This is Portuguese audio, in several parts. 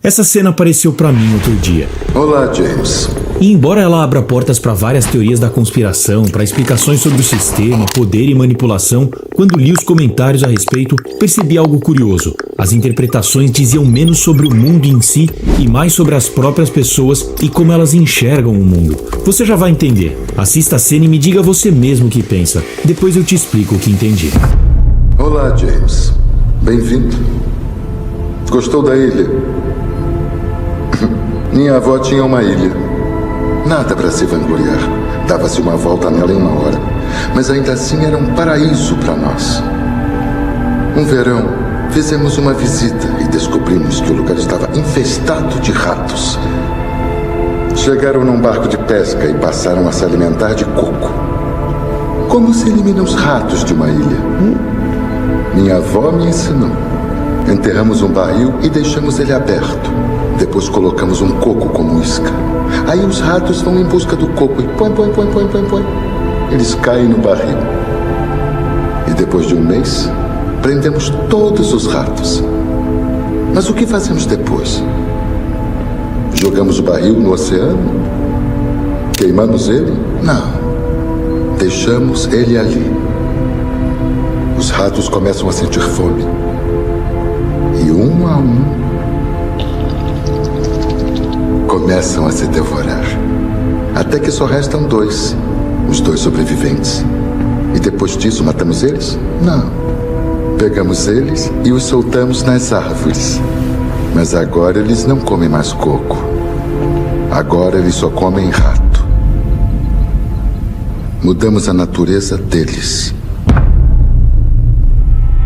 Essa cena apareceu pra mim outro dia. Olá, James. E embora ela abra portas para várias teorias da conspiração, para explicações sobre o sistema, poder e manipulação, quando li os comentários a respeito, percebi algo curioso. As interpretações diziam menos sobre o mundo em si e mais sobre as próprias pessoas e como elas enxergam o mundo. Você já vai entender. Assista a cena e me diga você mesmo o que pensa. Depois eu te explico o que entendi. Olá, James. Bem-vindo. Gostou da ilha? Minha avó tinha uma ilha. Nada para se vangloriar. Dava-se uma volta nela em 1 hora. Mas ainda assim era um paraíso para nós. Um verão, fizemos uma visita e descobrimos que o lugar estava infestado de ratos. Chegaram num barco de pesca e passaram a se alimentar de coco. Como se elimina os ratos de uma ilha? Minha avó me ensinou. Enterramos um barril e deixamos ele aberto. Depois colocamos um coco como isca. Aí os ratos vão em busca do coco e põe. Eles caem no barril. E depois de 1 mês, prendemos todos os ratos. Mas o que fazemos depois? Jogamos o barril no oceano? Queimamos ele? Não. Deixamos ele ali. Os ratos começam a sentir fome. E um a um começam a se devorar. Até que só restam 2, os 2 sobreviventes. E depois disso matamos eles? Não. Pegamos eles e os soltamos nas árvores. Mas agora eles não comem mais coco. Agora eles só comem rato. Mudamos a natureza deles.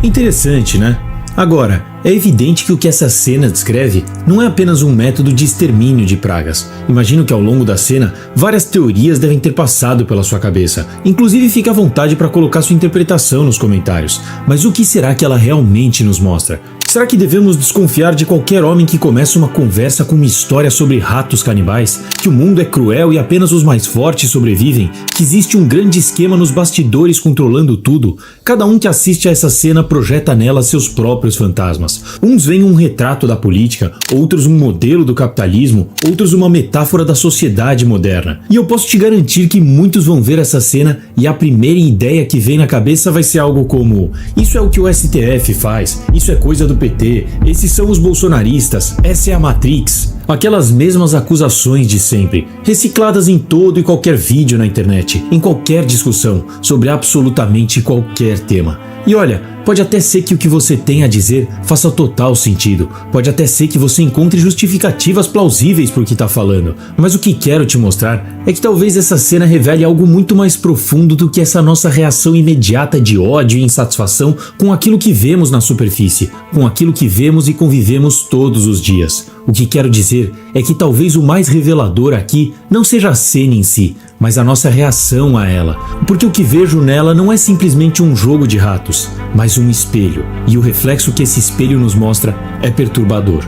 Interessante, né? Agora, é evidente que o que essa cena descreve não é apenas um método de extermínio de pragas. Imagino que ao longo da cena, várias teorias devem ter passado pela sua cabeça. Inclusive, fique à vontade para colocar sua interpretação nos comentários. Mas o que será que ela realmente nos mostra? Será que devemos desconfiar de qualquer homem que começa uma conversa com uma história sobre ratos canibais? Que o mundo é cruel e apenas os mais fortes sobrevivem? Que existe um grande esquema nos bastidores controlando tudo? Cada um que assiste a essa cena projeta nela seus próprios fantasmas. Uns veem um retrato da política, outros um modelo do capitalismo, outros uma metáfora da sociedade moderna. E eu posso te garantir que muitos vão ver essa cena e a primeira ideia que vem na cabeça vai ser algo como: isso é o que o STF faz, isso é coisa do PT, esses são os bolsonaristas, essa é a Matrix. Aquelas mesmas acusações de sempre, recicladas em todo e qualquer vídeo na internet, em qualquer discussão, sobre absolutamente qualquer tema. E olha, pode até ser que o que você tem a dizer faça total sentido, pode até ser que você encontre justificativas plausíveis por que está falando, mas o que quero te mostrar é que talvez essa cena revele algo muito mais profundo do que essa nossa reação imediata de ódio e insatisfação com aquilo que vemos na superfície, com aquilo que vemos e convivemos todos os dias. O que quero dizer é que talvez o mais revelador aqui não seja a cena em si, mas a nossa reação a ela. Porque o que vejo nela não é simplesmente um jogo de ratos, mas um espelho. E o reflexo que esse espelho nos mostra é perturbador.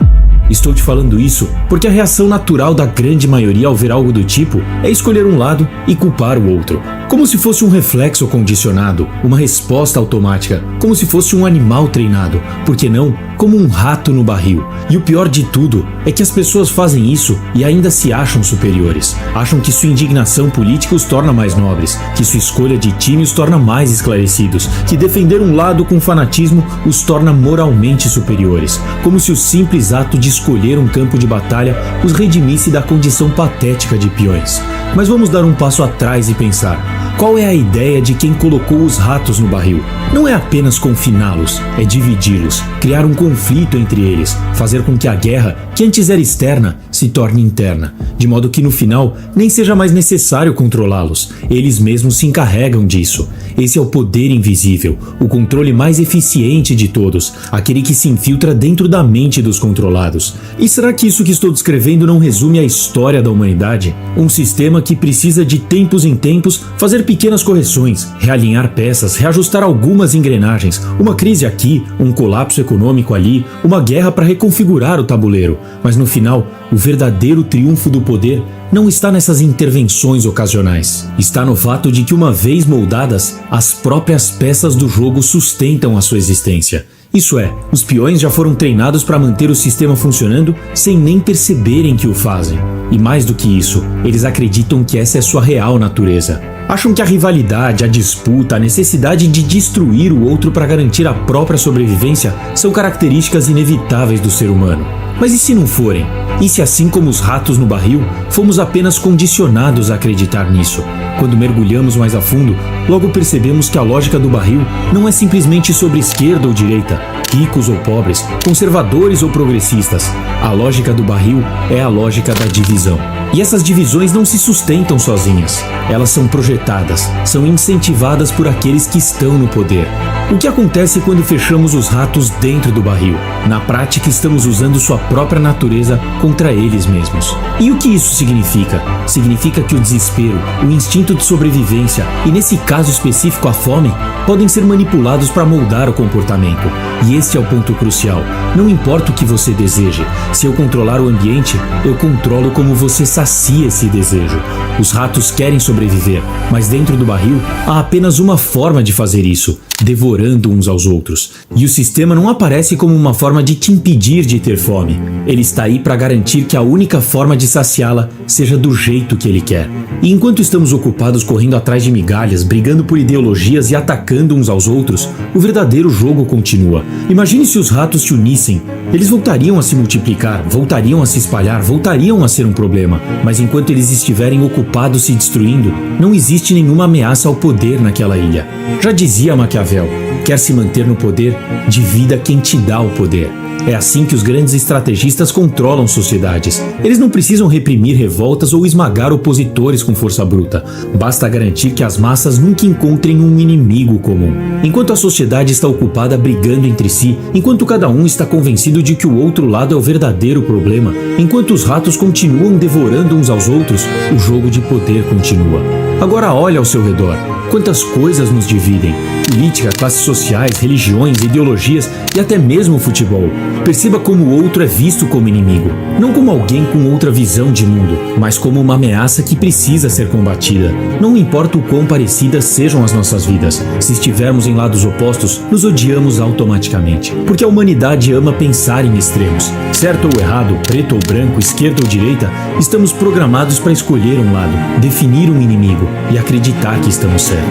Estou te falando isso porque a reação natural da grande maioria ao ver algo do tipo é escolher um lado e culpar o outro. Como se fosse um reflexo condicionado, uma resposta automática, como se fosse um animal treinado, por que não, como um rato no barril. E o pior de tudo é que as pessoas fazem isso e ainda se acham superiores. Acham que sua indignação política os torna mais nobres, que sua escolha de time os torna mais esclarecidos, que defender um lado com fanatismo os torna moralmente superiores, como se o simples ato de escolher um campo de batalha os redimisse da condição patética de peões. Mas vamos dar um passo atrás e pensar. Qual é a ideia de quem colocou os ratos no barril? Não é apenas confiná-los, é dividi-los, criar um conflito entre eles, fazer com que a guerra, que antes era externa, se torne interna, de modo que no final nem seja mais necessário controlá-los, eles mesmos se encarregam disso. Esse é o poder invisível, o controle mais eficiente de todos, aquele que se infiltra dentro da mente dos controlados. E será que isso que estou descrevendo não resume a história da humanidade? Um sistema que precisa de tempos em tempos fazer pequenas correções, realinhar peças, reajustar algumas engrenagens, uma crise aqui, um colapso econômico ali, uma guerra para reconfigurar o tabuleiro. Mas no final, o verdadeiro triunfo do poder não está nessas intervenções ocasionais. Está no fato de que, uma vez moldadas, as próprias peças do jogo sustentam a sua existência. Isso é, os peões já foram treinados para manter o sistema funcionando sem nem perceberem que o fazem. E mais do que isso, eles acreditam que essa é sua real natureza. Acham que a rivalidade, a disputa, a necessidade de destruir o outro para garantir a própria sobrevivência são características inevitáveis do ser humano. Mas e se não forem? E se, assim como os ratos no barril, fomos apenas condicionados a acreditar nisso? Quando mergulhamos mais a fundo, logo percebemos que a lógica do barril não é simplesmente sobre esquerda ou direita, ricos ou pobres, conservadores ou progressistas. A lógica do barril é a lógica da divisão. E essas divisões não se sustentam sozinhas. Elas são projetadas, são incentivadas por aqueles que estão no poder. O que acontece quando fechamos os ratos dentro do barril? Na prática, estamos usando sua própria natureza contra eles mesmos. E o que isso significa? Significa que o desespero, o instinto de sobrevivência e, nesse caso específico, a fome, podem ser manipulados para moldar o comportamento. E esse é o ponto crucial. Não importa o que você deseje. Se eu controlar o ambiente, eu controlo como você sacia esse desejo. Os ratos querem sobreviver, mas dentro do barril há apenas uma forma de fazer isso: devorando uns aos outros. E o sistema não aparece como uma forma de te impedir de ter fome. Ele está aí para garantir que a única forma de saciá-la seja do jeito que ele quer. E enquanto estamos ocupados correndo atrás de migalhas, brigando por ideologias e atacando uns aos outros, o verdadeiro jogo continua. Imagine se os ratos se unissem. Eles voltariam a se multiplicar, voltariam a se espalhar, voltariam a ser um problema. Mas enquanto eles estiverem ocupados se destruindo, não existe nenhuma ameaça ao poder naquela ilha. Já dizia Maquiavel: quer se manter no poder? Divida quem te dá o poder. É assim que os grandes estrategistas controlam sociedades. Eles não precisam reprimir revoltas ou esmagar opositores com força bruta. Basta garantir que as massas nunca encontrem um inimigo comum. Enquanto a sociedade está ocupada brigando entre si, enquanto cada um está convencido de que o outro lado é o verdadeiro problema, enquanto os ratos continuam devorando uns aos outros, o jogo de poder continua. Agora olha ao seu redor. Quantas coisas nos dividem: política, classes sociais, religiões, ideologias e até mesmo futebol. Perceba como o outro é visto como inimigo, não como alguém com outra visão de mundo, mas como uma ameaça que precisa ser combatida. Não importa o quão parecidas sejam as nossas vidas, se estivermos em lados opostos, nos odiamos automaticamente. Porque a humanidade ama pensar em extremos. Certo ou errado, preto ou branco, esquerda ou direita, estamos programados para escolher um lado, definir um inimigo e acreditar que estamos certos.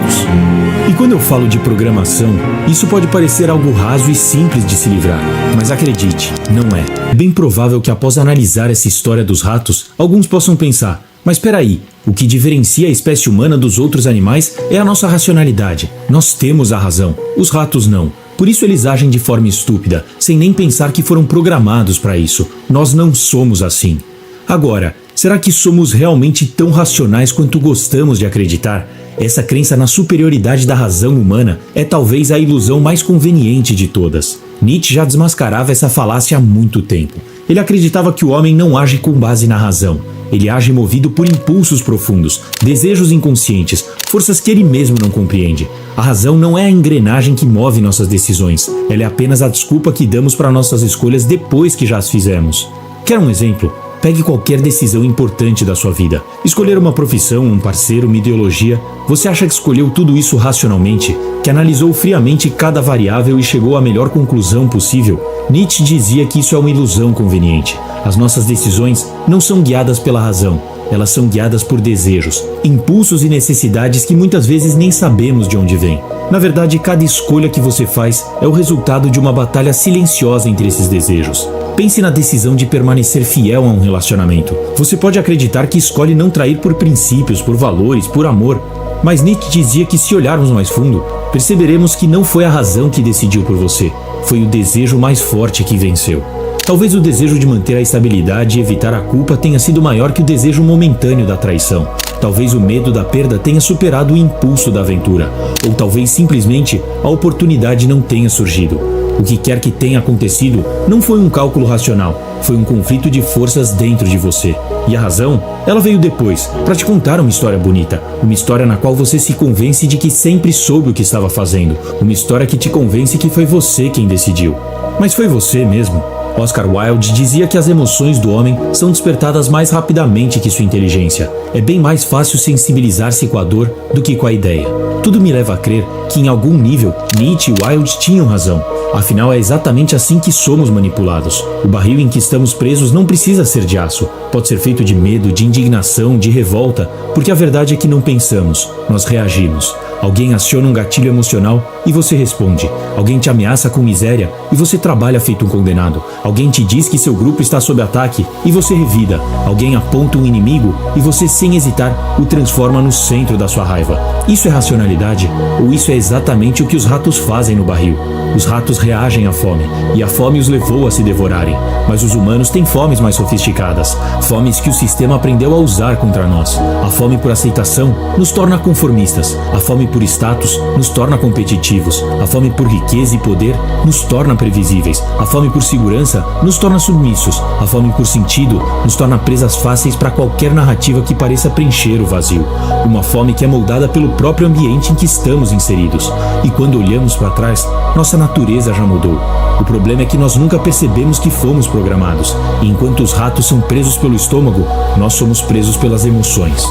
E quando eu falo de programação, isso pode parecer algo raso e simples de se livrar, mas acredite, não é. Bem provável que após analisar essa história dos ratos, alguns possam pensar: mas peraí, o que diferencia a espécie humana dos outros animais é a nossa racionalidade. Nós temos a razão, os ratos não. Por isso eles agem de forma estúpida, sem nem pensar que foram programados para isso. Nós não somos assim. Agora, será que somos realmente tão racionais quanto gostamos de acreditar? Essa crença na superioridade da razão humana é talvez a ilusão mais conveniente de todas. Nietzsche já desmascarava essa falácia há muito tempo. Ele acreditava que o homem não age com base na razão. Ele age movido por impulsos profundos, desejos inconscientes, forças que ele mesmo não compreende. A razão não é a engrenagem que move nossas decisões. Ela é apenas a desculpa que damos para nossas escolhas depois que já as fizemos. Quer um exemplo? Pegue qualquer decisão importante da sua vida. Escolher uma profissão, um parceiro, uma ideologia. Você acha que escolheu tudo isso racionalmente? Que analisou friamente cada variável e chegou à melhor conclusão possível? Nietzsche dizia que isso é uma ilusão conveniente. As nossas decisões não são guiadas pela razão. Elas são guiadas por desejos, impulsos e necessidades que muitas vezes nem sabemos de onde vêm. Na verdade, cada escolha que você faz é o resultado de uma batalha silenciosa entre esses desejos. Pense na decisão de permanecer fiel a um relacionamento. Você pode acreditar que escolhe não trair por princípios, por valores, por amor. Mas Nietzsche dizia que se olharmos mais fundo, perceberemos que não foi a razão que decidiu por você. Foi o desejo mais forte que venceu. Talvez o desejo de manter a estabilidade e evitar a culpa tenha sido maior que o desejo momentâneo da traição. Talvez o medo da perda tenha superado o impulso da aventura. Ou talvez simplesmente a oportunidade não tenha surgido. O que quer que tenha acontecido não foi um cálculo racional, foi um conflito de forças dentro de você. E a razão, ela veio depois, para te contar uma história bonita, uma história na qual você se convence de que sempre soube o que estava fazendo, uma história que te convence que foi você quem decidiu. Mas foi você mesmo? Oscar Wilde dizia que as emoções do homem são despertadas mais rapidamente que sua inteligência. É bem mais fácil sensibilizar-se com a dor do que com a ideia. Tudo me leva a crer que, em algum nível, Nietzsche e Wilde tinham razão. Afinal, é exatamente assim que somos manipulados. O barril em que estamos presos não precisa ser de aço. Pode ser feito de medo, de indignação, de revolta, porque a verdade é que não pensamos, nós reagimos. Alguém aciona um gatilho emocional e você responde. Alguém te ameaça com miséria e você trabalha feito um condenado. Alguém te diz que seu grupo está sob ataque e você revida. Alguém aponta um inimigo e você, sem hesitar, o transforma no centro da sua raiva. Isso é racionalidade? Ou isso é exatamente o que os ratos fazem no barril? Os ratos reagem à fome, e a fome os levou a se devorarem. Mas os humanos têm fomes mais sofisticadas, fomes que o sistema aprendeu a usar contra nós. A fome por aceitação nos torna conformistas. A fome por status nos torna competitivos. A fome por riqueza e poder nos torna previsíveis. A fome por segurança nos torna submissos. A fome por sentido nos torna presas fáceis para qualquer narrativa que pareça preencher o vazio. Uma fome que é moldada pelo próprio ambiente em que estamos inseridos. E quando olhamos para trás, nossa natureza já mudou. O problema é que nós nunca percebemos que fomos programados. E enquanto os ratos são presos pelo estômago, nós somos presos pelas emoções.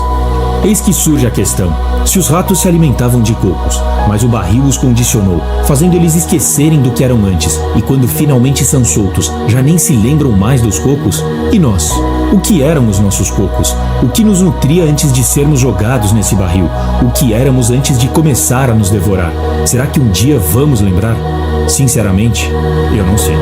Eis que surge a questão. Se os ratos se alimentavam de cocos, mas o barril os condicionou, fazendo eles esquecerem do que eram antes, e quando finalmente são soltos, já nem se lembram mais dos cocos? E nós? O que eram os nossos cocos? O que nos nutria antes de sermos jogados nesse barril? O que éramos antes de começar a nos devorar? Será que um dia vamos lembrar? Sinceramente, eu não sei.